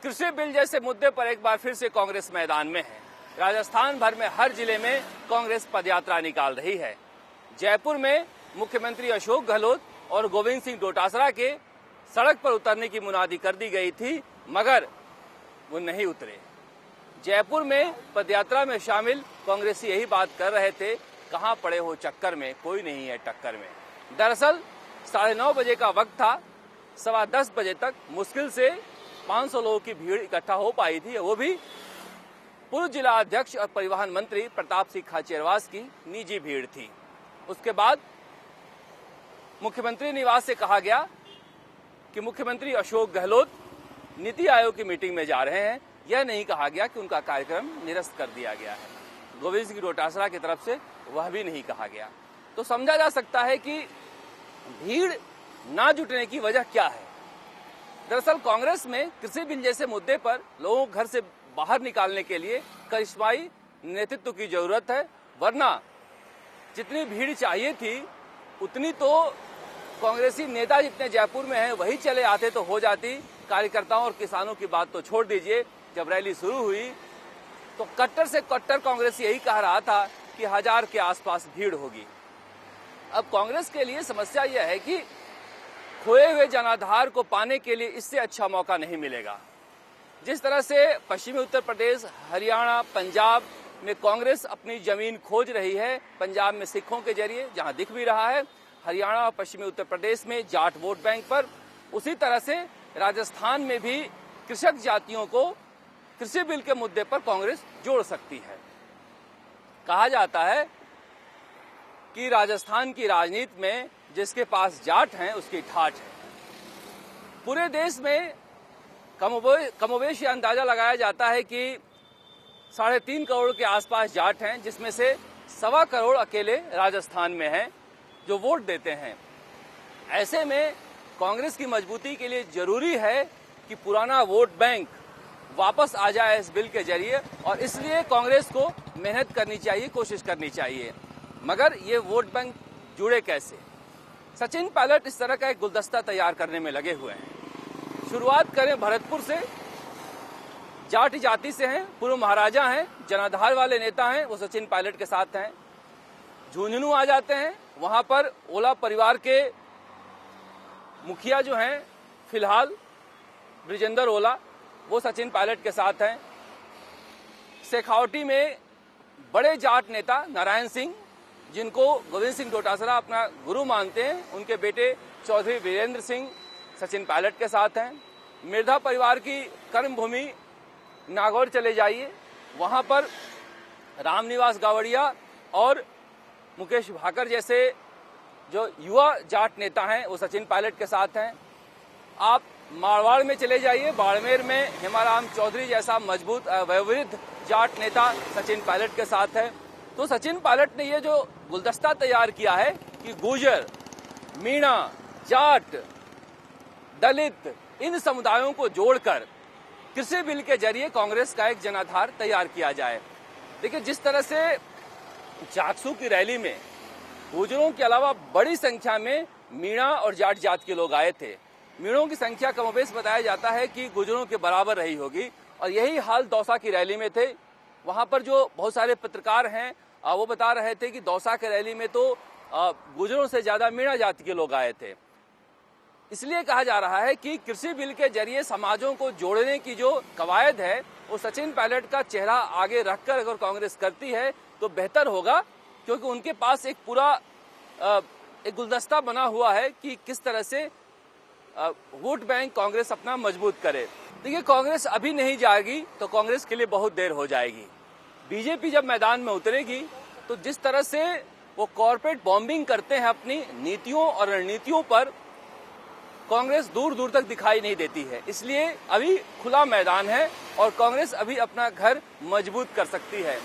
कृषि बिल जैसे मुद्दे पर एक बार फिर से कांग्रेस मैदान में है। राजस्थान भर में हर जिले में कांग्रेस पदयात्रा निकाल रही है। जयपुर में मुख्यमंत्री अशोक गहलोत और गोविंद सिंह डोटासरा के सड़क पर उतरने की मुनादी कर दी गई थी, मगर वो नहीं उतरे। जयपुर में पदयात्रा में शामिल कांग्रेसी यही बात कर रहे थे, कहां पड़े हो चक्कर में, कोई नहीं है टक्कर में। दरअसल 9:30 बजे का वक्त था। 10:15 बजे तक मुश्किल से 500 लोगों की भीड़ इकट्ठा हो पाई थी। वो भी पूर्व जिला अध्यक्ष और परिवहन मंत्री प्रताप सिंह खाचरियावास की निजी भीड़ थी। उसके बाद मुख्यमंत्री निवास से कहा गया कि मुख्यमंत्री अशोक गहलोत नीति आयोग की मीटिंग में जा रहे हैं। यह नहीं कहा गया कि उनका कार्यक्रम निरस्त कर दिया गया है। गोविंद सिंह डोटासरा की तरफ से वह भी नहीं कहा गया। तो समझा जा सकता है कि भीड़ ना जुटने की वजह क्या है। दरअसल कांग्रेस में कृषि बिल जैसे मुद्दे पर लोगों को घर से बाहर निकालने के लिए करिश्माई नेतृत्व की जरूरत है, वरना जितनी भीड़ चाहिए थी उतनी तो कांग्रेसी नेता जितने जयपुर में हैं वही चले आते तो हो जाती। कार्यकर्ताओं और किसानों की बात तो छोड़ दीजिए। जब रैली शुरू हुई तो कट्टर से कट्टर कांग्रेसी यही कह रहा था कि 1000 के आसपास भीड़ होगी। अब कांग्रेस के लिए समस्या यह है कि खोए हुए जनाधार को पाने के लिए इससे अच्छा मौका नहीं मिलेगा। जिस तरह से पश्चिमी उत्तर प्रदेश, हरियाणा, पंजाब में कांग्रेस अपनी जमीन खोज रही है, पंजाब में सिखों के जरिए जहां दिख भी रहा है, हरियाणा और पश्चिमी उत्तर प्रदेश में जाट वोट बैंक पर, उसी तरह से राजस्थान में भी कृषक जातियों को कृषि बिल के मुद्दे पर कांग्रेस जोड़ सकती है। कहा जाता है कि राजस्थान की राजनीति में जिसके पास जाट हैं उसकी ठाठ है। पूरे देश में कमोवेश यह अंदाजा लगाया जाता है कि 3.5 करोड़ के आसपास जाट हैं, जिसमें से 1.25 करोड़ अकेले राजस्थान में हैं जो वोट देते हैं। ऐसे में कांग्रेस की मजबूती के लिए जरूरी है कि पुराना वोट बैंक वापस आ जाए इस बिल के जरिए, और इसलिए कांग्रेस को मेहनत करनी चाहिए, कोशिश करनी चाहिए। मगर ये वोट बैंक जुड़े कैसे? सचिन पायलट इस तरह का एक गुलदस्ता तैयार करने में लगे हुए हैं। शुरुआत करें भरतपुर से। जाट जाति से हैं, पूर्व महाराजा हैं, जनाधार वाले नेता हैं, वो सचिन पायलट के साथ हैं। झुंझुनू आ जाते हैं, वहां पर ओला परिवार के मुखिया जो हैं फिलहाल ब्रिजेंद्र ओला, वो सचिन पायलट के साथ हैं। शेखावटी में बड़े जाट नेता नारायण सिंह, जिनको गोविंद सिंह डोटासरा अपना गुरु मानते हैं, उनके बेटे चौधरी वीरेंद्र सिंह सचिन पायलट के साथ हैं। मिर्धा परिवार की कर्मभूमि नागौर चले जाइए, वहां पर रामनिवास गावड़िया और मुकेश भाकर जैसे जो युवा जाट नेता हैं वो सचिन पायलट के साथ हैं। आप मारवाड़ में चले जाइए, बाड़मेर में हेमाराम चौधरी जैसा मजबूत वयोवृद्ध जाट नेता सचिन पायलट के साथ है। तो सचिन पायलट ने ये जो गुलदस्ता तैयार किया है कि गुर्जर, मीणा, जाट, दलित, इन समुदायों को जोड़कर कृषि बिल के जरिए कांग्रेस का एक जनाधार तैयार किया जाए। देखिए, जिस तरह से जागसू की रैली में गुर्जरों के अलावा बड़ी संख्या में मीणा और जाट जात के लोग आए थे। मीणों की संख्या कमोबेश बताया जाता है कि गुर्जरों के बराबर रही होगी, और यही हाल दौसा की रैली में थे। वहां पर जो बहुत सारे पत्रकार हैं वो बता रहे थे कि दौसा के रैली में तो गुर्जरों से ज्यादा मीणा जाति के लोग आए थे। इसलिए कहा जा रहा है कि कृषि बिल के जरिए समाजों को जोड़ने की जो कवायद है वो सचिन पायलट का चेहरा आगे रखकर अगर कांग्रेस करती है तो बेहतर होगा, क्योंकि उनके पास एक पूरा एक गुलदस्ता बना हुआ है कि किस तरह से वोट बैंक कांग्रेस अपना मजबूत करे। देखिए, कांग्रेस अभी नहीं जाएगी तो कांग्रेस के लिए बहुत देर हो जाएगी। बीजेपी जब मैदान में उतरेगी तो जिस तरह से वो कॉर्पोरेट बॉम्बिंग करते हैं अपनी नीतियों और रणनीतियों पर, कांग्रेस दूर दूर तक दिखाई नहीं देती है। इसलिए अभी खुला मैदान है और कांग्रेस अभी अपना घर मजबूत कर सकती है।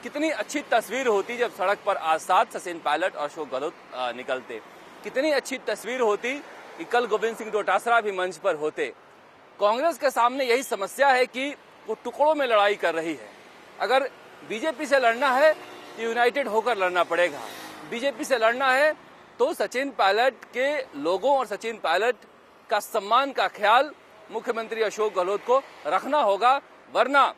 कितनी अच्छी तस्वीर होती जब सड़क पर आज साथ सचिन पायलट और अशोक गहलोत निकलते। कितनी अच्छी तस्वीर होती कि कल गोविंद सिंह डोटासरा भी मंच पर होते। कांग्रेस के सामने यही समस्या है कि वो टुकड़ों में लड़ाई कर रही है। अगर बीजेपी से लड़ना है तो यूनाइटेड होकर लड़ना पड़ेगा। बीजेपी से लड़ना है तो सचिन पायलट के लोगों और सचिन पायलट का सम्मान का ख्याल मुख्यमंत्री अशोक गहलोत को रखना होगा, वरना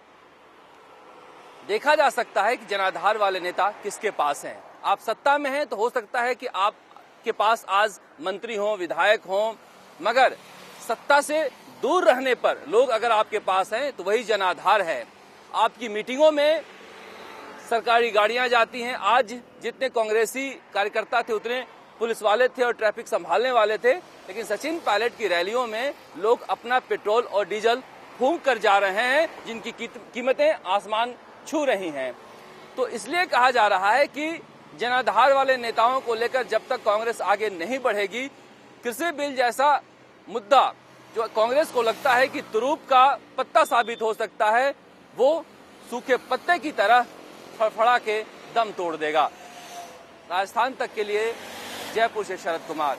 देखा जा सकता है कि जनाधार वाले नेता किसके पास हैं। आप सत्ता में हैं तो हो सकता है कि आपके पास आज मंत्री हों, विधायक हों, मगर सत्ता से दूर रहने पर लोग अगर आपके पास हैं तो वही जनाधार है। आपकी मीटिंगों में सरकारी गाड़ियां जाती हैं। आज जितने कांग्रेसी कार्यकर्ता थे उतने पुलिस वाले थे और ट्रैफिक संभालने वाले थे, लेकिन सचिन पायलट की रैलियों में लोग अपना पेट्रोल और डीजल फूंक कर जा रहे हैं, जिनकी कीमतें आसमान छू रही हैं। तो इसलिए कहा जा रहा है कि जनाधार वाले नेताओं को लेकर जब तक कांग्रेस आगे नहीं बढ़ेगी, कृषि बिल जैसा मुद्दा जो कांग्रेस को लगता है कि तुरूप का पत्ता साबित हो सकता है, वो सूखे पत्ते की तरह फड़फड़ा के दम तोड़ देगा। राजस्थान तक के लिए जयपुर से शरद कुमार।